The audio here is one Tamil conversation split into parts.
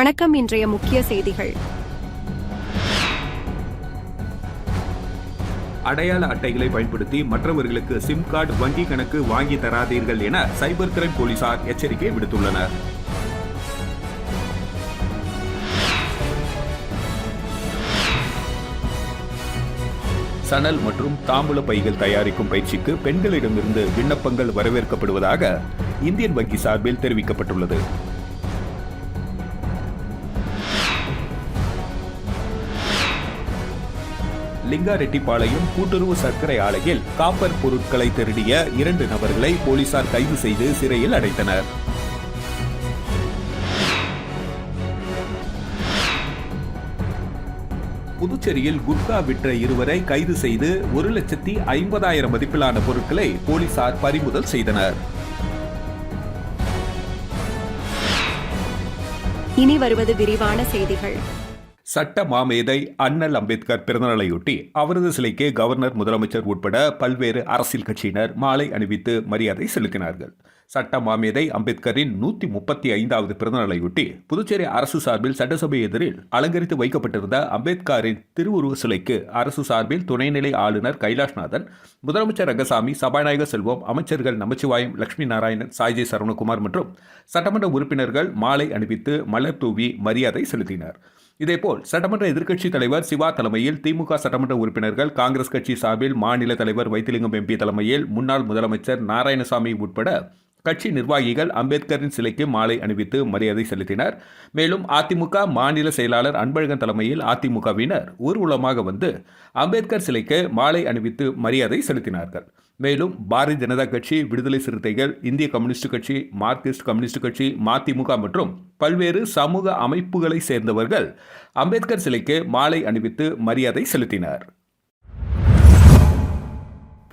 வணக்கம். இன்றைய முக்கிய செய்திகள். அடையாள அட்டைகளை பயன்படுத்தி மற்றவர்களுக்கு சிம் கார்டு, வங்கி கணக்கு வாங்கி தராதீர்கள் என சைபர் கிரைம் போலீசார் எச்சரிக்கை விடுத்துள்ளனர். சணல் மற்றும் தாம்பூல பைகள் தயாரிக்கும் பயிற்சிக்கு பெண்களிடமிருந்து விண்ணப்பங்கள் வரவேற்கப்படுவதாக இந்தியன் வங்கி சார்பில் தெரிவிக்கப்பட்டுள்ளது. லிங்காரெட்டிப்பாளையம் கூட்டுறவு சர்க்கரை ஆலையில் காப்பர் பொருட்களை திருடிய 2 நபர்களை போலீசார் கைது செய்து சிறையில் அடைத்தனர். புதுச்சேரியில் குட்கா விற்ற 2 கைது செய்து 1,50,000 மதிப்பிலான பொருட்களை போலீசார் பறிமுதல் செய்தனர். இனி வருவது விரிவான செய்திகள். சட்ட மாமேதை அண்ணல் அம்பேத்கர் பிறந்தநாளையொட்டி அவரது சிலைக்கு கவர்னர், முதலமைச்சர் உட்பட பல்வேறு அரசியல் கட்சியினர் மாலை அணிவித்து மரியாதை செலுத்தினார்கள். சட்ட மாமேதை அம்பேத்கரின் 135வது பிறந்தநாளையொட்டி புதுச்சேரி அரசு சார்பில் சட்டசபை எதிரில் அலங்கரித்து வைக்கப்பட்டிருந்த அம்பேத்கரின் திருவுருவ சிலைக்கு அரசு சார்பில் துணைநிலை ஆளுநர் கைலாஷ்நாதன், முதலமைச்சர் ரங்கசாமி, சபாநாயகர் செல்வம், அமைச்சர்கள் நமச்சிவாயம், லட்சுமி நாராயணன், சாய்ஜே சரவணகுமார் மற்றும் சட்டமன்ற உறுப்பினர்கள் மாலை அணிவித்து மலர் தூவி மரியாதை செலுத்தினர். இதேபோல் சட்டமன்ற எதிர்க்கட்சித் தலைவர் சிவா தலைமையில் திமுக சட்டமன்ற உறுப்பினர்கள், காங்கிரஸ் கட்சி சார்பில் மாநில தலைவர் வைத்திலிங்கம் எம்பி தலைமையில் முன்னாள் முதலமைச்சர் நாராயணசாமி உட்பட கட்சி நிர்வாகிகள் அம்பேத்கரின் சிலைக்கு மாலை அணிவித்து மரியாதை செலுத்தினர். மேலும் அதிமுக மாநில செயலாளர் அன்பழகன் தலைமையில் அதிமுகவினர் ஊர்வலமாக வந்து அம்பேத்கர் சிலைக்கு மாலை அணிவித்து மரியாதை செலுத்தினார்கள். மேலும் பாரதிய ஜனதா கட்சி, விடுதலை சிறுத்தைகள், இந்திய கம்யூனிஸ்ட் கட்சி, மார்க்சிஸ்ட் கம்யூனிஸ்ட் கட்சி, மதிமுக மற்றும் பல்வேறு சமூக அமைப்புகளை சேர்ந்தவர்கள் அம்பேத்கர் சிலைக்கு மாலை அணிவித்து மரியாதை செலுத்தினர்.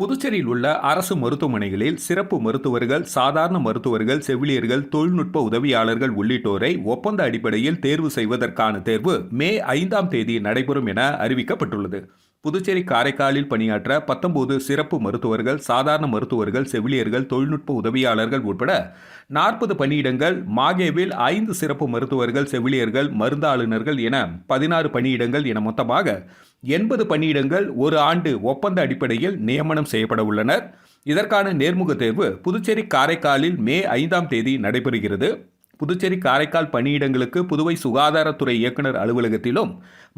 புதுச்சேரியில் உள்ள அரசு மருத்துவமனைகளில் சிறப்பு மருத்துவர்கள், சாதாரண மருத்துவர்கள், செவிலியர்கள், தொழில்நுட்ப உதவியாளர்கள் உள்ளிட்டோரை ஒப்பந்த அடிப்படையில் தேர்வு செய்வதற்கான தேர்வு மே 5ஆம் தேதி நடைபெறும் என அறிவிக்கப்பட்டுள்ளது. புதுச்சேரி, காரைக்காலில் பணியாற்ற 19 சிறப்பு மருத்துவர்கள், சாதாரண மருத்துவர்கள், செவிலியர்கள், தொழில்நுட்ப உதவியாளர்கள் உட்பட 40 பணியிடங்கள், மாகேவில் 5 சிறப்பு மருத்துவர்கள், செவிலியர்கள், மருந்தாளுநர்கள் என 16 பணியிடங்கள் என மொத்தமாக 80 பணியிடங்கள் ஒரு ஆண்டு ஒப்பந்த அடிப்படையில் நியமனம் செய்யப்பட உள்ளனர். இதற்கான நேர்முக தேர்வு புதுச்சேரி, காரைக்காலில் மே 5ஆம் தேதி நடைபெறுகிறது. புதுச்சேரி, காரைக்கால் பணியிடங்களுக்கு புதுவை சுகாதாரத்துறை இயக்குநர் அலுவலகத்திலும்,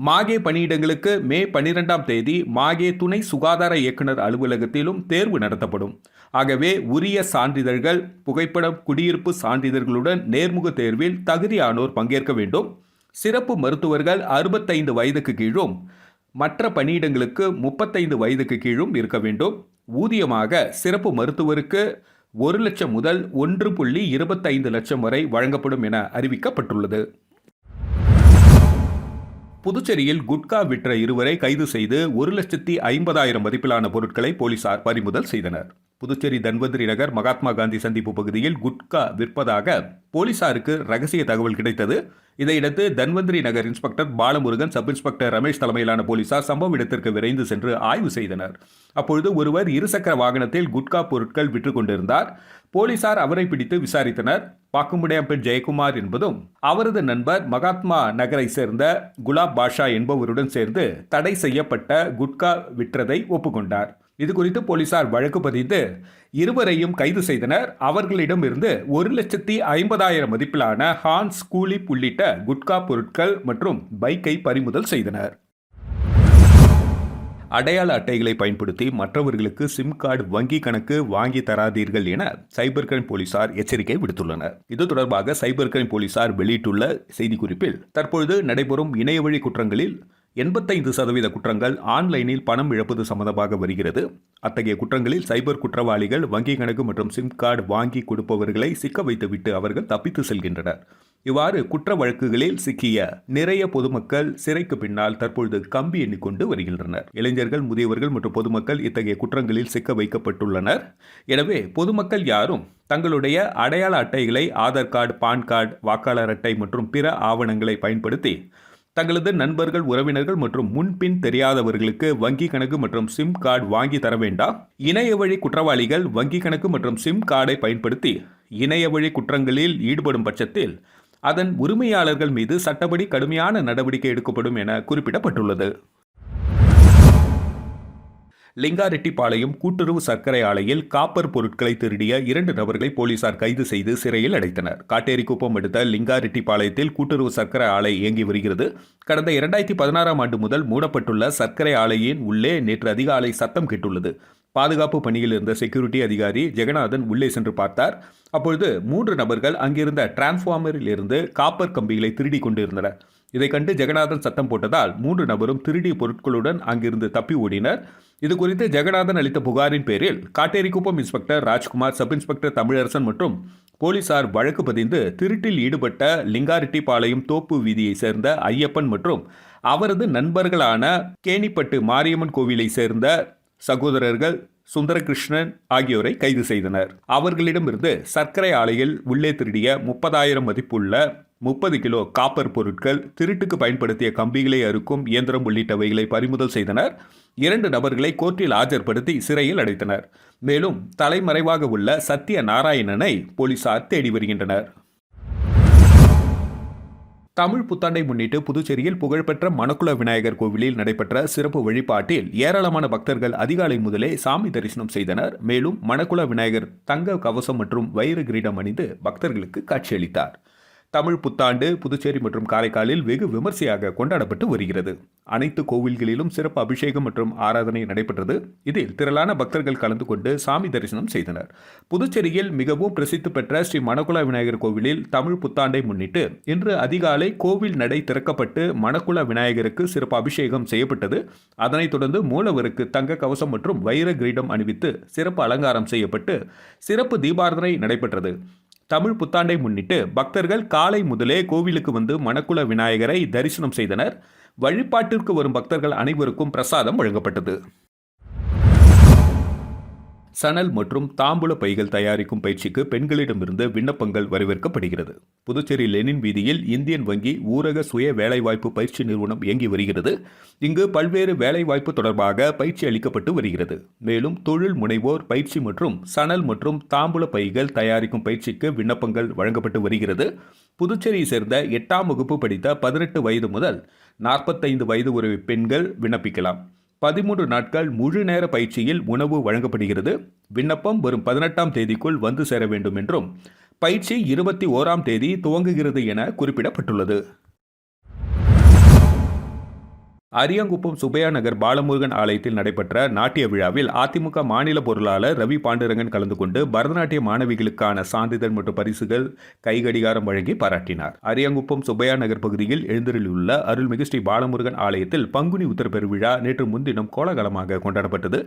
மாகே பணியிடங்களுக்கு மே 12ஆம் தேதி மாகே துணை சுகாதார இயக்குநர் அலுவலகத்திலும் தேர்வு நடத்தப்படும். ஆகவே உரிய சான்றிதழ்கள், புகைப்படம், குடியிருப்பு சான்றிதழ்களுடன் நேர்முக தேர்வில் தகுதியானோர் பங்கேற்க வேண்டும். சிறப்பு மருத்துவர்கள் 65 வயதுக்கு கீழும், மற்ற பணியிடங்களுக்கு 35 வயதுக்கு கீழும் இருக்க வேண்டும். ஊதியமாக சிறப்பு மருத்துவருக்கு 1 லட்சம் முதல் 1.25 லட்சம் வரை வழங்கப்படும் என அறிவிக்கப்பட்டுள்ளது. புதுச்சேரியில் குட்கா விற்ற 2 கைது செய்து 1,50,000 மதிப்பிலான பொருட்களை போலீசார் பறிமுதல் செய்தனர். புதுச்சேரி தன்வந்திரி நகர் மகாத்மா காந்தி சந்திப்பு பகுதியில் குட்கா விற்பதாக போலீசாருக்கு ரகசிய தகவல் கிடைத்தது. இதையடுத்து Dhanvanthri Nagar inspector Balamurugan, sub inspector Ramesh தலைமையிலான போலீசார் சம்பவ இடத்திற்கு விரைந்து சென்று ஆய்வு செய்தனர். அப்பொழுது ஒருவர் இருசக்கர வாகனத்தில் குட்கா பொருட்கள் விற்றுக் கொண்டிருந்தார். போலீசார் அவரை பிடித்து விசாரித்தனர். பாக்குமுடையாம்பேட் ஜெயக்குமார் என்பதும் அவரது நண்பர் மகாத்மா நகரை சேர்ந்த குலாப் பாஷா என்பவருடன் சேர்ந்து தடை செய்யப்பட்ட குட்கா விற்றதை ஒப்புக்கொண்டார். இதுகுறித்து போலீசார் வழக்கு பதிந்து 2 கைது செய்தனர். அவர்களிடம் இருந்து 1,50,000 மதிப்பிலான ஹான்ஸ், கூலிப் உள்ளிட்ட குட்கா பொருட்கள் மற்றும் பைக்கை பறிமுதல் செய்தனர். அடையாள அட்டைகளை பயன்படுத்தி மற்றவர்களுக்கு சிம் கார்டு, வங்கி கணக்கு வாங்கி தராதீர்கள் என சைபர் கிரைம் போலீசார் எச்சரிக்கை விடுத்துள்ளனர். இது தொடர்பாக சைபர் கிரைம் போலீசார் வெளியிட்டுள்ள செய்திக்குறிப்பில், தற்பொழுது நடைபெறும் இணையவழி குற்றங்களில் 85% குற்றங்கள் ஆன்லைனில் பணம் இழப்பது சம்பந்தமாக வருகிறது. அத்தகைய குற்றங்களில் சைபர் குற்றவாளிகள் வங்கி கணக்கு மற்றும் சிம் கார்டு வாங்கி கொடுப்பவர்களை சிக்க வைத்துவிட்டு அவர்கள் தப்பித்து செல்கின்றனர். இவ்வாறு குற்ற வழக்குகளில் சிக்கிய நிறைய பொதுமக்கள் சிறைக்கு பின்னால் தற்பொழுது கம்பி எண்ணிக்கொண்டு வருகின்றனர். இளைஞர்கள், முதியவர்கள் மற்றும் பொதுமக்கள் இத்தகைய குற்றங்களில் சிக்க வைக்கப்பட்டுள்ளனர். எனவே பொதுமக்கள் யாரும் தங்களுடைய அடையாள அட்டைகளை, ஆதார் கார்டு, பான் கார்டு, வாக்காளர் அட்டை மற்றும் பிற ஆவணங்களை பயன்படுத்தி தங்களது நண்பர்கள், உறவினர்கள் மற்றும் முன்பின் தெரியாதவர்களுக்கு வங்கி கணக்கு மற்றும் சிம் கார்டு வாங்கி தர வேண்டாம். இணைய வழி குற்றவாளிகள் வங்கி கணக்கு மற்றும் சிம் கார்டை பயன்படுத்தி இணைய வழி குற்றங்களில் ஈடுபடும் பட்சத்தில் அதன் உரிமையாளர்கள் மீது சட்டப்படி கடுமையான நடவடிக்கை எடுக்கப்படும் என குறிப்பிடப்பட்டுள்ளது. லிங்காரெட்டிப்பாளையம் கூட்டுறவு சர்க்கரை ஆலையில் காப்பர் பொருட்களை திருடிய 2 நபர்களை போலீசார் கைது செய்து சிறையில் அடைத்தனர். காட்டேரிக்குப்பம் அடுத்த லிங்காரெட்டிப்பாளையத்தில் கூட்டுறவு சர்க்கரை ஆலை இயங்கி வருகிறது. கடந்த 2016ஆம் ஆண்டு முதல் மூடப்பட்டுள்ள சர்க்கரை ஆலையின் உள்ளே நேற்று அதிகாலை சத்தம் கேட்டுள்ளது. பாதுகாப்பு பணியில் இருந்த செக்யூரிட்டி அதிகாரி ஜெகநாதன் உள்ளே சென்று பார்த்தார். அப்பொழுது 3 நபர்கள் அங்கிருந்த டிரான்ஸ்பார்மரில் இருந்து காப்பர் கம்பிகளை திருடி கொண்டிருந்தனர். இதை கண்டு ஜெகநாதன் சத்தம் போட்டதால் 3 நபரும் திருடிய பொருட்களுடன் அங்கிருந்து தப்பி ஓடினர். இதுகுறித்து ஜெகநாதன் அளித்த புகாரின் பேரில் Katterikuppam inspector Rajkumar, sub inspector Tamilarasan மற்றும் போலீசார் வழக்கு பதிந்து திருட்டில் ஈடுபட்ட லிங்காரெட்டிப்பாளையம் தோப்பு வீதியை சேர்ந்த ஐயப்பன் மற்றும் அவரது நண்பர்களான கேணிப்பட்டு மாரியம்மன் கோவிலை சேர்ந்த சகோதரர்கள் சுந்தரகிருஷ்ணன் ஆகியோரை கைது செய்தனர். அவர்களிடமிருந்து சர்க்கரை ஆலையில் உள்ளே திருடிய 30,000 மதிப்புள்ள 30 கிலோ காப்பர் பொருட்கள், திருட்டுக்கு பயன்படுத்திய கம்பிகளை அறுக்கும் இயந்திரம் உள்ளிட்டவைகளை பறிமுதல் செய்தனர். 2 நபர்களை கோர்ட்டில் ஆஜர்படுத்தி சிறையில் அடைத்தனர். மேலும் தலைமறைவாக உள்ள சத்ய நாராயணனை போலீசார் தேடி வருகின்றனர். தமிழ் புத்தாண்டை முன்னிட்டு புதுச்சேரியில் புகழ்பெற்ற மணக்குள விநாயகர் கோவிலில் நடைபெற்ற சிறப்பு வழிபாட்டில் ஏராளமான பக்தர்கள் அதிகாலை முதலே சாமி தரிசனம் செய்தனர். மேலும் மணக்குள விநாயகர் தங்க கவசம் மற்றும் வைர கிரீடம் அணிந்து பக்தர்களுக்கு காட்சியளித்தார். தமிழ் புத்தாண்டு புதுச்சேரி மற்றும் காரைக்காலில் வெகு விமர்சையாக கொண்டாடப்பட்டு வருகிறது. அனைத்து கோவில்களிலும் சிறப்பு அபிஷேகம் மற்றும் ஆராதனை நடைபெற்றது. இதில் திரளான பக்தர்கள் கலந்து கொண்டு சாமி தரிசனம் செய்தனர். புதுச்சேரியில் மிகவும் பிரசித்தி பெற்ற ஸ்ரீ மணக்குள விநாயகர் கோவிலில் தமிழ் புத்தாண்டை முன்னிட்டு இன்று அதிகாலை கோவில் நடை திறக்கப்பட்டு மணக்குள விநாயகருக்கு சிறப்பு அபிஷேகம் செய்யப்பட்டது. அதனைத் தொடர்ந்து மூலவருக்கு தங்க கவசம் மற்றும் வைர கிரீடம் அணிவித்து சிறப்பு அலங்காரம் செய்யப்பட்டு சிறப்பு தீபாராதனை நடைபெற்றது. தமிழ் புத்தாண்டை முன்னிட்டு பக்தர்கள் காலை முதலே கோவிலுக்கு வந்து மணக்குள விநாயகரை தரிசனம் செய்தனர். வழிபாட்டிற்கு வரும் பக்தர்கள் அனைவருக்கும் பிரசாதம் வழங்கப்பட்டது. சணல் மற்றும் தாம்பூல பைகள் தயாரிக்கும் பயிற்சிக்கு பெண்களிடமிருந்து விண்ணப்பங்கள் வரவேற்கப்படுகிறது. புதுச்சேரி லெனின் வீதியில் இந்தியன் வங்கி ஊரக சுய வேலைவாய்ப்பு பயிற்சி நிறுவனம் இயங்கி வருகிறது. இங்கு பல்வேறு வேலைவாய்ப்பு தொடர்பாக பயிற்சி அளிக்கப்பட்டு வருகிறது. மேலும் தொழில் முனைவோர் பயிற்சி மற்றும் சணல் மற்றும் தாம்பூல பைகள் தயாரிக்கும் பயிற்சிக்கு விண்ணப்பங்கள் வழங்கப்பட்டு வருகிறது. புதுச்சேரியை சேர்ந்த 8ஆம் வகுப்பு படித்த 18 வயது முதல் 45 வயது ஒரு பெண்கள் விண்ணப்பிக்கலாம். 13 நாட்கள் முழு நேர பயிற்சியில் உணவு வழங்கப்படுகிறது. விண்ணப்பம் வரும் 18ஆம் தேதிக்குள் வந்து சேர வேண்டும் என்றும் பயிற்சி 21ஆம் தேதி துவங்குகிறது என குறிப்பிடப்பட்டுள்ளது. அரியாங்குப்பம் சுப்பையா நகர் பாலமுருகன் ஆலயத்தில் நடைபெற்ற நாட்டிய விழாவில் அதிமுக மாநில பொருளாளர் ரவி பாண்டுரங்கன் கலந்து கொண்டு பரதநாட்டிய மாணவிகளுக்கான சான்றிதழ் மற்றும் பரிசுகள், கைகடிகாரம் வழங்கி பாராட்டினார். அரியாங்குப்பம் சுப்பையா நகர் பகுதியில் எழுந்தருளியுள்ள அருள்மிகு ஸ்ரீ பாலமுருகன் ஆலயத்தில் பங்குனி உத்தர பெருவிழா நேற்று முன்தினம் கோலாகலமாக கொண்டாடப்பட்டது.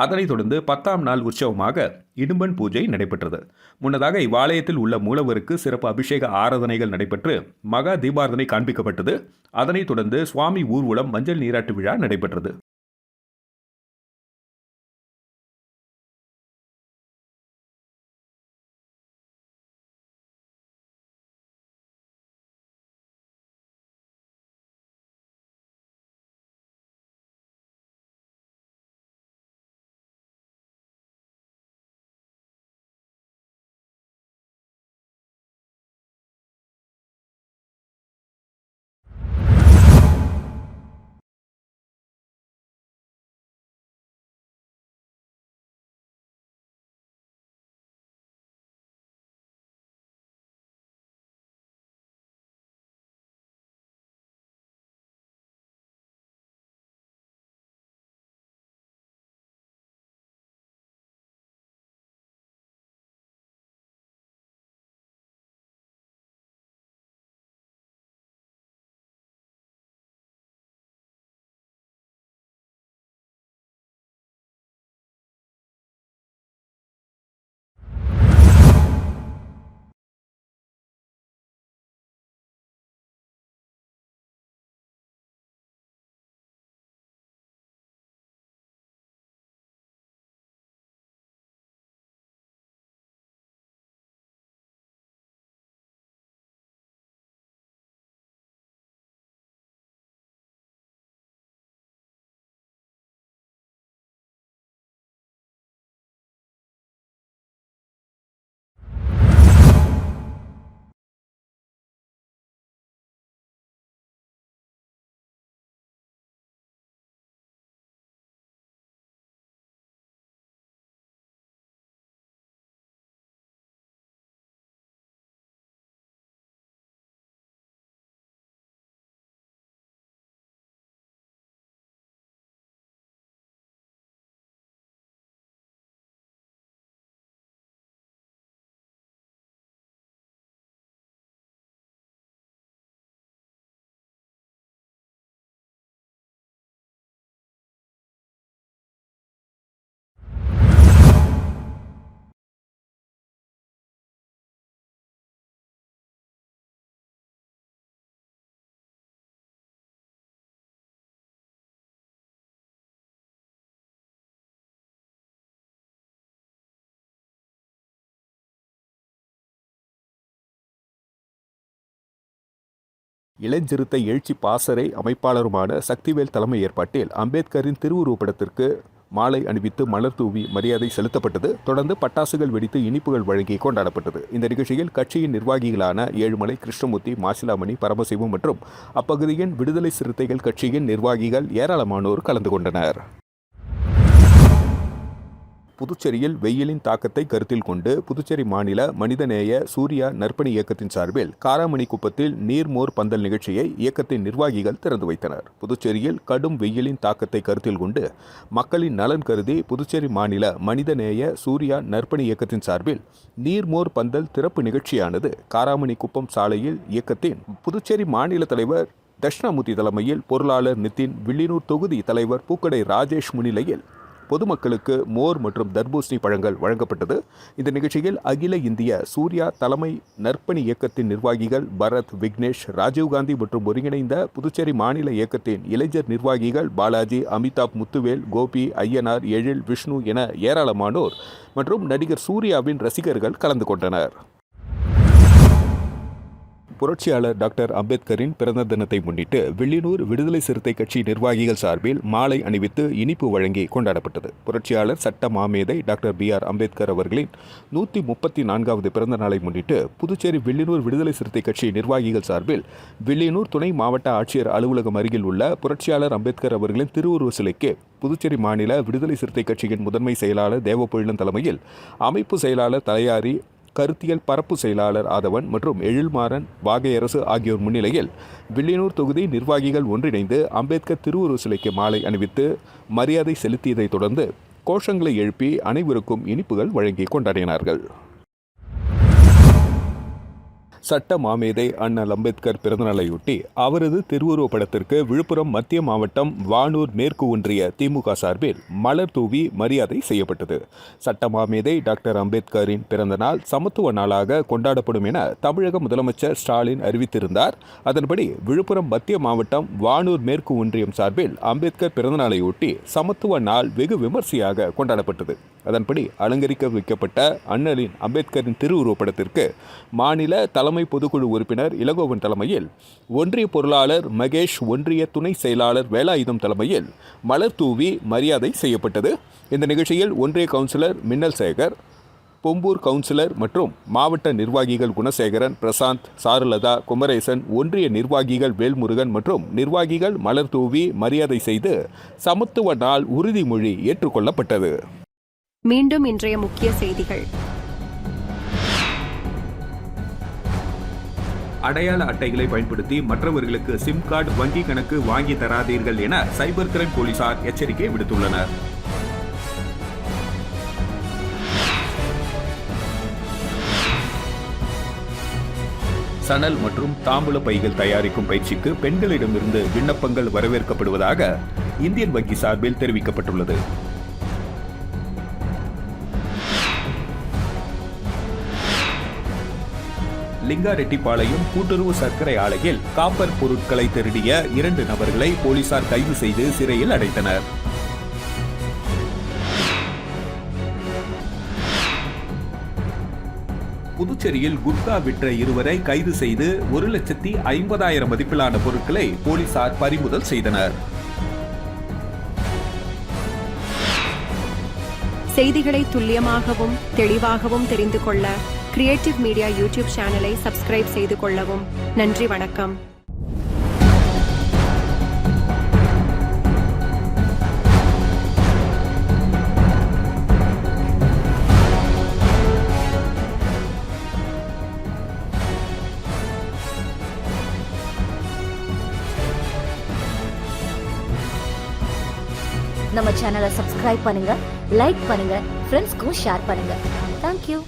அதனைத் தொடர்ந்து 10ஆம் நாள் உற்சவமாக இடும்பன் பூஜை நடைபெற்றது. முன்னதாக இவ்வாலயத்தில் உள்ள மூலவருக்கு சிறப்பு அபிஷேக ஆராதனைகள் நடைபெற்று மகா தீபாராதனை காண்பிக்கப்பட்டது. அதனைத் தொடர்ந்து சுவாமி ஊர்வலம், மஞ்சள் நீராட்டு விழா நடைபெற்றது. இளஞ்சிறுத்தை எழுச்சி பாசறை அமைப்பாளருமான சக்திவேல் தலைமை ஏற்பாட்டில் அம்பேத்கரின் திருவுருவப்படத்திற்கு மாலை அணிவித்து மலர் தூவி மரியாதை செலுத்தப்பட்டது. தொடர்ந்து பட்டாசுகள் வெடித்து இனிப்புகள் வழங்கி கொண்டாடப்பட்டது. இந்த நிகழ்ச்சியில் கட்சியின் நிர்வாகிகளான ஏழுமலை, கிருஷ்ணமூர்த்தி, மாசிலாமணி, பரமசிவம் மற்றும் அப்பகுதியின் விடுதலை சிறுத்தைகள் கட்சியின் நிர்வாகிகள் ஏராளமானோர் கலந்து கொண்டனர். புதுச்சேரியில் வெயிலின் தாக்கத்தை கருத்தில் கொண்டு புதுச்சேரி மாநில மனிதநேய சூர்யா நற்பணி இயக்கத்தின் சார்பில் காராமணிக்குப்பத்தில் நீர்மோர் பந்தல் நிகழ்ச்சியை இயக்கத்தின் நிர்வாகிகள் திறந்து வைத்தனர். புதுச்சேரியில் கடும் வெயிலின் தாக்கத்தை கருத்தில் கொண்டு மக்களின் நலன் கருதி புதுச்சேரி மாநில மனிதநேய சூர்யா நற்பணி இயக்கத்தின் சார்பில் நீர்மோர் பந்தல் திறப்பு நிகழ்ச்சியானது காராமணிக்குப்பம் சாலையில் இயக்கத்தின் புதுச்சேரி மாநில தலைவர் தட்சிணாமூர்த்தி தலைமையில் பொருளாளர் நிதின், வில்லியனூர் தொகுதி தலைவர் பூக்கடை ராஜேஷ் முன்னிலையில் பொதுமக்களுக்கு மோர் மற்றும் தர்பூசணி பழங்கள் வழங்கப்பட்டது. இந்த நிகழ்ச்சியில் அகில இந்திய சூர்யா தலைமை நற்பணி இயக்கத்தின் நிர்வாகிகள் பரத், விக்னேஷ், ராஜீவ்காந்தி மற்றும் ஒருங்கிணைந்த புதுச்சேரி மாநில இயக்கத்தின் இளைஞர் நிர்வாகிகள் பாலாஜி, அமிதாப், முத்துவேல், கோபி, ஐயனார், எழில், விஷ்ணு என ஏராளமானோர் மற்றும் நடிகர் சூர்யாவின் ரசிகர்கள் கலந்து கொண்டனர். புரட்சியாளர் டாக்டர் அம்பேத்கரின் பிறந்த தினத்தை முன்னிட்டு வில்லியனூர் விடுதலை சிறுத்தை கட்சி நிர்வாகிகள் சார்பில் மாலை அணிவித்து இனிப்பு வழங்கி கொண்டாடப்பட்டது. புரட்சியாளர் சட்ட மாமேதை டாக்டர் BR அம்பேத்கர் அவர்களின் 134வது பிறந்த நாளை முன்னிட்டு புதுச்சேரி வில்லியனூர் விடுதலை சிறுத்தை கட்சி நிர்வாகிகள் சார்பில் வில்லியனூர் துணை மாவட்ட ஆட்சியர் அலுவலகம் அருகில் உள்ள புரட்சியாளர் அம்பேத்கர் அவர்களின் திருவுருவ சிலைக்கு புதுச்சேரி மாநில விடுதலை சிறுத்தை கட்சியின் முதன்மை செயலாளர் தேவபொழிலன் தலைமையில் அமைப்பு செயலாளர் தலையாரி, கருத்தியல் பரப்பு செயலாளர் ஆதவன் மற்றும் எழில்மாறன், வாகையரசு ஆகியோர் முன்னிலையில் வில்லியனூர் தொகுதி நிர்வாகிகள் ஒன்றிணைந்து அம்பேத்கர் திருவுருவ சிலைக்கு மாலை அணிவித்து மரியாதை செலுத்தியதைத் தொடர்ந்து கோஷங்களை எழுப்பி அனைவருக்கும் இனிப்புகள் வழங்கி கொண்டாடினார்கள். சட்ட மாமேதை அண்ணல் அம்பேத்கர் பிறந்தநாளையொட்டி அவரது திருவுருவ படத்திற்கு விழுப்புரம் மத்திய மாவட்டம் வானூர் மேற்கு ஒன்றிய திமுக சார்பில் மலர் தூவி மரியாதை செய்யப்பட்டது. சட்ட மாமேதை டாக்டர் அம்பேத்கரின் பிறந்த நாள் சமத்துவ நாளாக கொண்டாடப்படும் என தமிழக முதலமைச்சர் ஸ்டாலின் அறிவித்திருந்தார். அதன்படி விழுப்புரம் மத்திய மாவட்டம் வானூர் மேற்கு ஒன்றியம் சார்பில் அம்பேத்கர் பிறந்தநாளையொட்டி சமத்துவ நாள் வெகு விமர்சையாக கொண்டாடப்பட்டது. அதன்படி அலங்கரிக்க வைக்கப்பட்ட அண்ணலின் அம்பேத்கரின் திருவுருவ படத்திற்கு மாநில தலைமை பொதுக்குழு உறுப்பினர் இளங்கோவன் தலைமையில், ஒன்றிய பொருளாளர் மகேஷ், ஒன்றிய துணை செயலாளர் வேலாயுதம் தலைமையில் மலர் தூவி மரியாதை செய்யப்பட்டது. இந்த நிகழ்ச்சியில் ஒன்றிய கவுன்சிலர் மின்னல் சேகர், பொம்பூர் கவுன்சிலர் மற்றும் மாவட்ட நிர்வாகிகள் குணசேகரன், பிரசாந்த், சாருலதா, குமரேசன், ஒன்றிய நிர்வாகிகள் வேல்முருகன் மற்றும் நிர்வாகிகள் மலர் தூவி மரியாதை செய்து சமத்துவ நாள் உறுதிமொழி ஏற்றுக்கொள்ளப்பட்டது. மீண்டும் இன்றைய முக்கிய செய்திகள். அடையாள அட்டைகளை பயன்படுத்தி மற்றவர்களுக்கு சிம் கார்டு, வங்கி கணக்கு வாங்கி தராதீர்கள் என சைபர் கிரைம் போலீசார் எச்சரிக்கை விடுத்துள்ளனர். சணல் மற்றும் தாம்பூல பைகள் தயாரிக்கும் பயிற்சிக்கு பெண்களிடமிருந்து விண்ணப்பங்கள் வரவேற்கப்படுவதாக இந்தியன் வங்கி சார்பில் தெரிவிக்கப்பட்டுள்ளது. லிங்காரெட்டிப்பாளையம் கூட்டுறவு சர்க்கரை ஆலையில் காப்பர் பொருட்களை திருடிய 2 நபர்களை போலீசார் கைது செய்து சிறையில் அடைத்தனர். புதுச்சேரியில் குட்கா விற்ற 2வரை கைது செய்து 1,50,000 மதிப்பிலான பொருட்களை போலீசார் பறிமுதல் செய்தனர். செய்திகளை துல்லியமாகவும் தெளிவாகவும் தெரிந்து கொள்ள கிரியேட்டிவ் மீடியா யூடியூப் சேனலை சப்ஸ்கிரைப் செய்து கொள்ளவும். நன்றி, வணக்கம். நம்ம சேனலை சப்ஸ்கிரைப் பண்ணுங்க, லைக் பண்ணுங்க, ஃப்ரெண்ட்ஸ்க்கும் ஷேர் பண்ணுங்க. தேங்க்யூ.